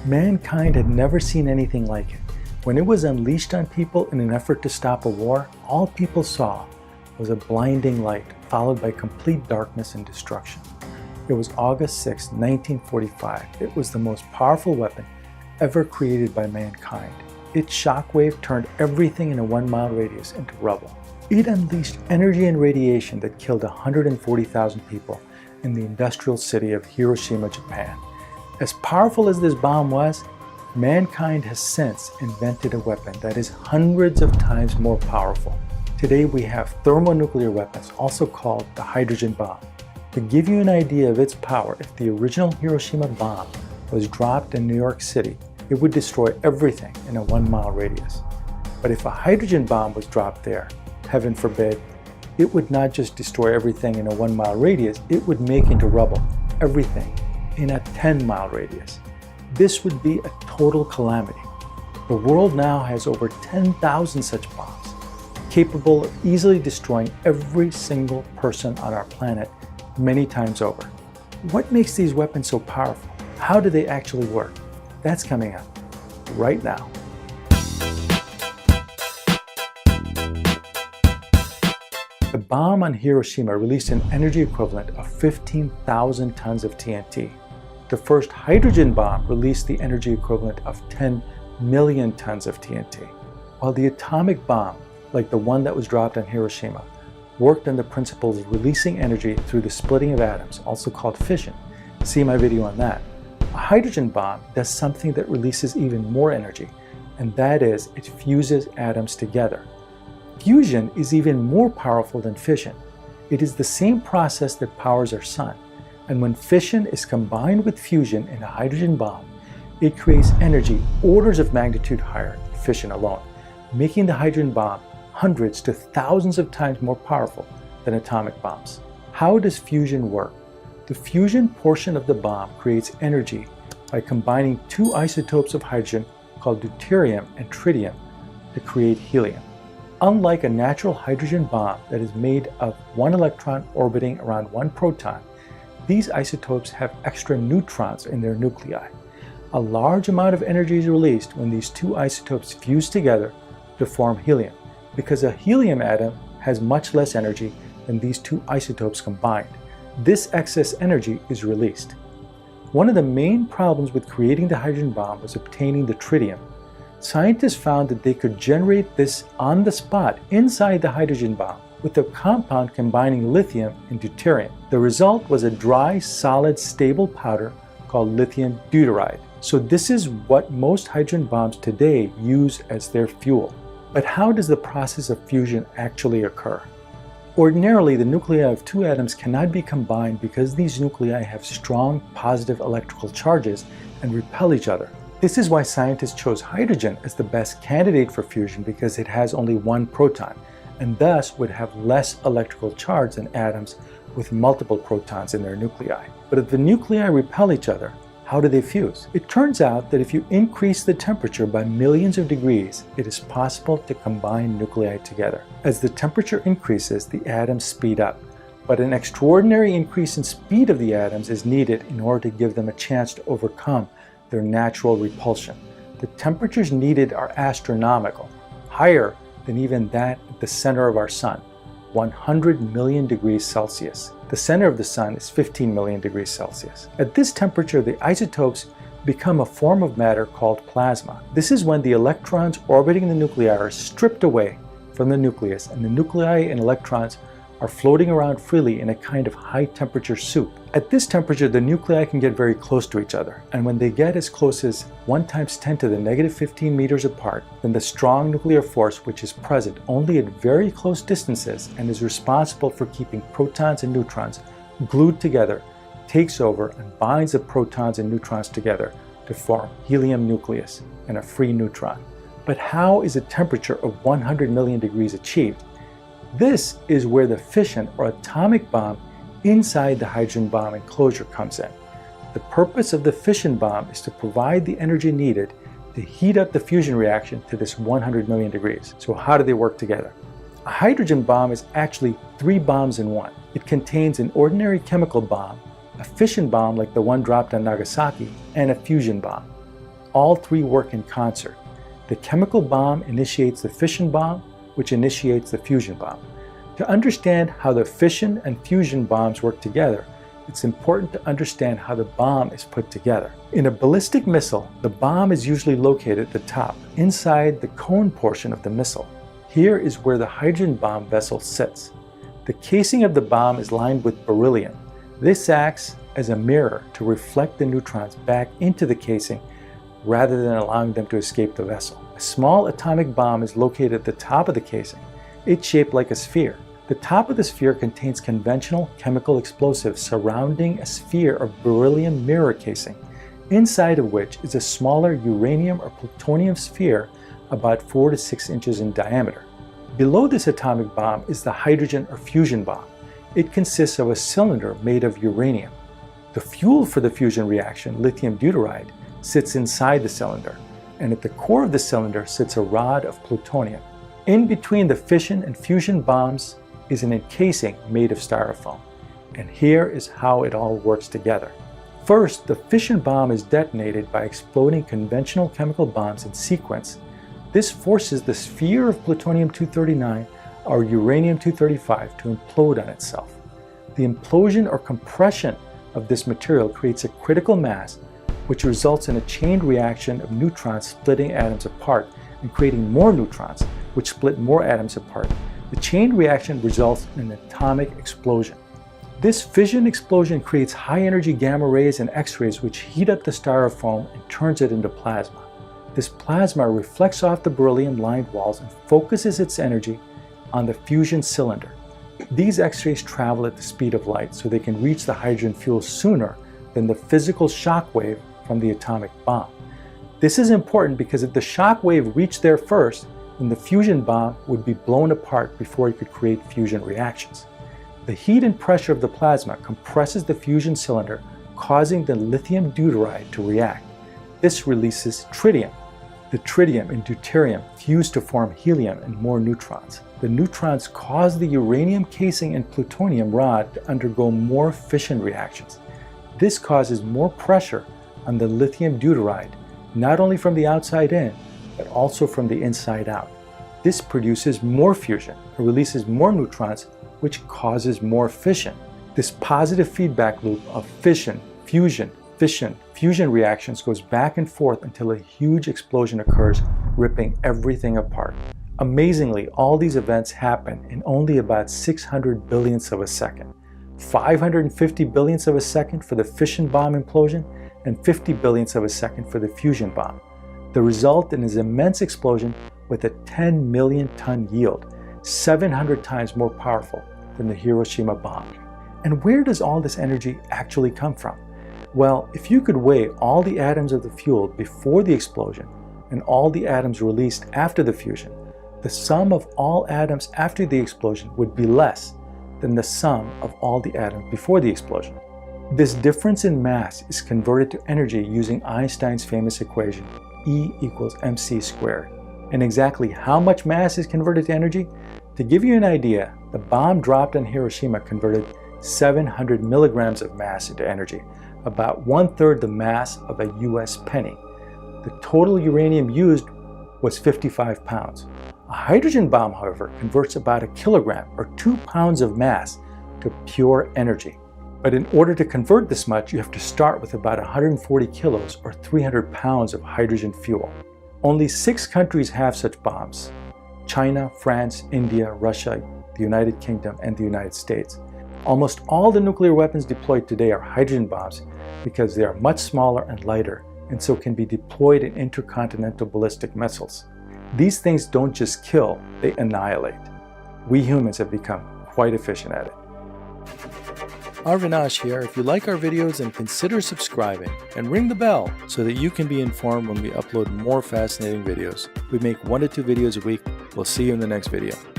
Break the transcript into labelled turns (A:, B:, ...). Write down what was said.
A: Mankind had never seen anything like it. When it was unleashed on people in an effort to stop a war, all people saw was a blinding light, followed by complete darkness and destruction. It was August 6, 1945. It was the most powerful weapon ever created by mankind. Its shockwave turned everything in a 1-mile radius into rubble. It unleashed energy and radiation that killed 140,000 people in the industrial city of Hiroshima, Japan. As powerful as this bomb was, mankind has since invented a weapon that is hundreds of times more powerful. Today we have thermonuclear weapons, also called the hydrogen bomb. To give you an idea of its power, if the original Hiroshima bomb was dropped in New York City, it would destroy everything in a 1-mile radius. But if a hydrogen bomb was dropped there, heaven forbid, it would not just destroy everything in a 1-mile radius, it would make into rubble everything in a 10-mile radius. This would be a total calamity. The world now has over 10,000 such bombs, capable of easily destroying every single person on our planet many times over. What makes these weapons so powerful? How do they actually work? That's coming up right now. The bomb on Hiroshima released an energy equivalent of 15,000 tons of TNT. The first hydrogen bomb released the energy equivalent of 10 million tons of TNT. While the atomic bomb, like the one that was dropped on Hiroshima, worked on the principles of releasing energy through the splitting of atoms, also called fission. See my video on that. A hydrogen bomb does something that releases even more energy, and that is it fuses atoms together. Fusion is even more powerful than fission. It is the same process that powers our sun, and when fission is combined with fusion in a hydrogen bomb, it creates energy orders of magnitude higher than fission alone, making the hydrogen bomb hundreds to thousands of times more powerful than atomic bombs. How does fusion work? The fusion portion of the bomb creates energy by combining two isotopes of hydrogen called deuterium and tritium to create helium. Unlike a natural hydrogen bomb that is made of one electron orbiting around one proton, these isotopes have extra neutrons in their nuclei. A large amount of energy is released when these two isotopes fuse together to form helium, because a helium atom has much less energy than these two isotopes combined. This excess energy is released. One of the main problems with creating the hydrogen bomb was obtaining the tritium. Scientists found that they could generate this on the spot inside the hydrogen bomb with a compound combining lithium and deuterium. The result was a dry, solid, stable powder called lithium deuteride. So this is what most hydrogen bombs today use as their fuel. But how does the process of fusion actually occur? Ordinarily, the nuclei of two atoms cannot be combined because these nuclei have strong positive electrical charges and repel each other. This is why scientists chose hydrogen as the best candidate for fusion, because it has only one proton and thus would have less electrical charge than atoms with multiple protons in their nuclei. But if the nuclei repel each other, how do they fuse? It turns out that if you increase the temperature by millions of degrees, it is possible to combine nuclei together. As the temperature increases, the atoms speed up, but an extraordinary increase in speed of the atoms is needed in order to give them a chance to overcome their natural repulsion. The temperatures needed are astronomical, higher than even that at the center of our sun, 100 million degrees Celsius. The center of the sun is 15 million degrees Celsius. At this temperature, the isotopes become a form of matter called plasma. This is when the electrons orbiting the nuclei are stripped away from the nucleus, and the nuclei and electrons are floating around freely in a kind of high-temperature soup. At this temperature, the nuclei can get very close to each other, and when they get as close as 1 × 10 to the -15 meters apart, then the strong nuclear force, which is present only at very close distances and is responsible for keeping protons and neutrons glued together, takes over and binds the protons and neutrons together to form helium nucleus and a free neutron. But how is a temperature of 100 million degrees achieved? This is where the fission or atomic bomb inside the hydrogen bomb enclosure comes in. The purpose of the fission bomb is to provide the energy needed to heat up the fusion reaction to this 100 million degrees. So how do they work together? A hydrogen bomb is actually 3 bombs in one. It contains an ordinary chemical bomb, a fission bomb like the one dropped on Nagasaki, and a fusion bomb. all three work in concert. The chemical bomb initiates the fission bomb, which initiates the fusion bomb. To understand how the fission and fusion bombs work together, it's important to understand how the bomb is put together. In a ballistic missile, the bomb is usually located at the top, inside the cone portion of the missile. Here is where the hydrogen bomb vessel sits. The casing of the bomb is lined with beryllium. This acts as a mirror to reflect the neutrons back into the casing rather than allowing them to escape the vessel. A small atomic bomb is located at the top of the casing. It's shaped like a sphere. The top of the sphere contains conventional chemical explosives surrounding a sphere of beryllium mirror casing, inside of which is a smaller uranium or plutonium sphere about 4 to 6 inches in diameter. Below this atomic bomb is the hydrogen or fusion bomb. It consists of a cylinder made of uranium. The fuel for the fusion reaction, lithium deuteride, sits inside the cylinder, and at the core of the cylinder sits a rod of plutonium. In between the fission and fusion bombs is an encasing made of styrofoam. And here is how it all works together. First, the fission bomb is detonated by exploding conventional chemical bombs in sequence. This forces the sphere of plutonium-239 or uranium-235 to implode on itself. The implosion or compression of this material creates a critical mass, which results in a chain reaction of neutrons splitting atoms apart and creating more neutrons, which split more atoms apart. The chain reaction results in an atomic explosion. This fission explosion creates high-energy gamma rays and X-rays which heat up the styrofoam and turns it into plasma. This plasma reflects off the beryllium-lined walls and focuses its energy on the fusion cylinder. These X-rays travel at the speed of light, so they can reach the hydrogen fuel sooner than the physical shock wave from the atomic bomb. This is important because if the shock wave reached there first, then the fusion bomb would be blown apart before it could create fusion reactions. The heat and pressure of the plasma compresses the fusion cylinder, causing the lithium deuteride to react. This releases tritium. The tritium and deuterium fuse to form helium and more neutrons. The neutrons cause the uranium casing and plutonium rod to undergo more fission reactions. This causes more pressure on the lithium deuteride, not only from the outside in, but also from the inside out. This produces more fusion and releases more neutrons, which causes more fission. This positive feedback loop of fission, fusion reactions goes back and forth until a huge explosion occurs, ripping everything apart. Amazingly, all these events happen in only about 600 billionths of a second. 550 billionths of a second for the fission bomb implosion, and 50 billionths of a second for the fusion bomb. The result is an immense explosion with a 10 million ton yield, 700 times more powerful than the Hiroshima bomb. And where does all this energy actually come from? Well, if you could weigh all the atoms of the fuel before the explosion and all the atoms released after the fusion, the sum of all atoms after the explosion would be less than the sum of all the atoms before the explosion. This difference in mass is converted to energy using Einstein's famous equation, E equals mc squared. And exactly how much mass is converted to energy? To give you an idea, the bomb dropped on Hiroshima converted 700 milligrams of mass into energy, about 1/3 the mass of a US penny. The total uranium used was 55 pounds. A hydrogen bomb, however, converts about a kilogram or 2 pounds of mass to pure energy. But in order to convert this much, you have to start with about 140 kilos or 300 pounds of hydrogen fuel. Only 6 countries have such bombs: China, France, India, Russia, the United Kingdom, and the United States. Almost all the nuclear weapons deployed today are hydrogen bombs because they are much smaller and lighter, and so can be deployed in intercontinental ballistic missiles. These things don't just kill, they annihilate. We humans have become quite efficient at it. Avinash here. If you like our videos, then consider subscribing and ring the bell so that you can be informed when we upload more fascinating videos. We make 1 to 2 videos a week. We'll see you in the next video.